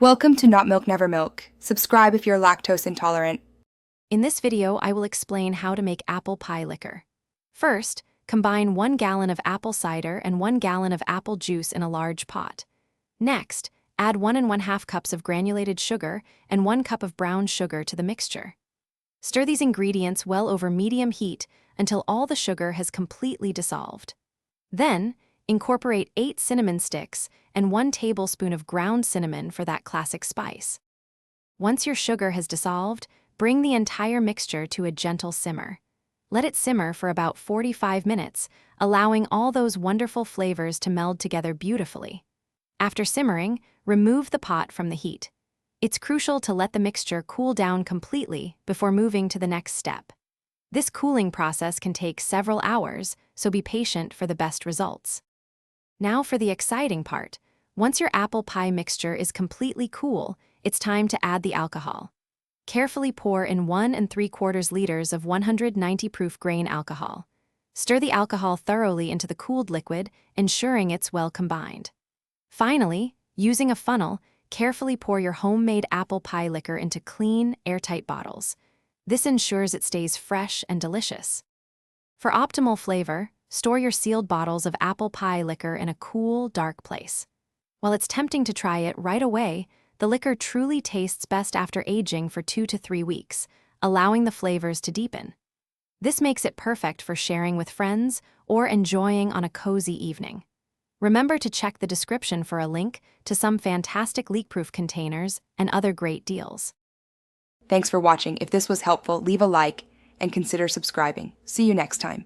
Welcome to Not Milk Never Milk. Subscribe if you're lactose intolerant. In this video, I will explain how to make apple pie liquor. First, combine 1 gallon of apple cider and 1 gallon of apple juice in a large pot. Next, add 1 1/2 cups of granulated sugar and 1 cup of brown sugar to the mixture. Stir these ingredients well over medium heat until all the sugar has completely dissolved. Then, incorporate 8 cinnamon sticks and 1 tablespoon of ground cinnamon for that classic spice. Once your sugar has dissolved, bring the entire mixture to a gentle simmer. Let it simmer for about 45 minutes, allowing all those wonderful flavors to meld together beautifully. After simmering, remove the pot from the heat. It's crucial to let the mixture cool down completely before moving to the next step. This cooling process can take several hours, so be patient for the best results. Now for the exciting part. Once your apple pie mixture is completely cool, it's time to add the alcohol. Carefully pour in 1 3/4 liters of 190 proof grain alcohol. Stir the alcohol thoroughly into the cooled liquid, ensuring it's well combined. Finally, using a funnel, carefully pour your homemade apple pie liquor into clean, airtight bottles. This ensures it stays fresh and delicious. For optimal flavor, store your sealed bottles of apple pie liquor in a cool, dark place. While it's tempting to try it right away, the liquor truly tastes best after aging for 2 to 3 weeks, allowing the flavors to deepen. This makes it perfect for sharing with friends or enjoying on a cozy evening. Remember to check the description for a link to some fantastic leak-proof containers and other great deals. Thanks for watching. If this was helpful, leave a like and consider subscribing. See you next time.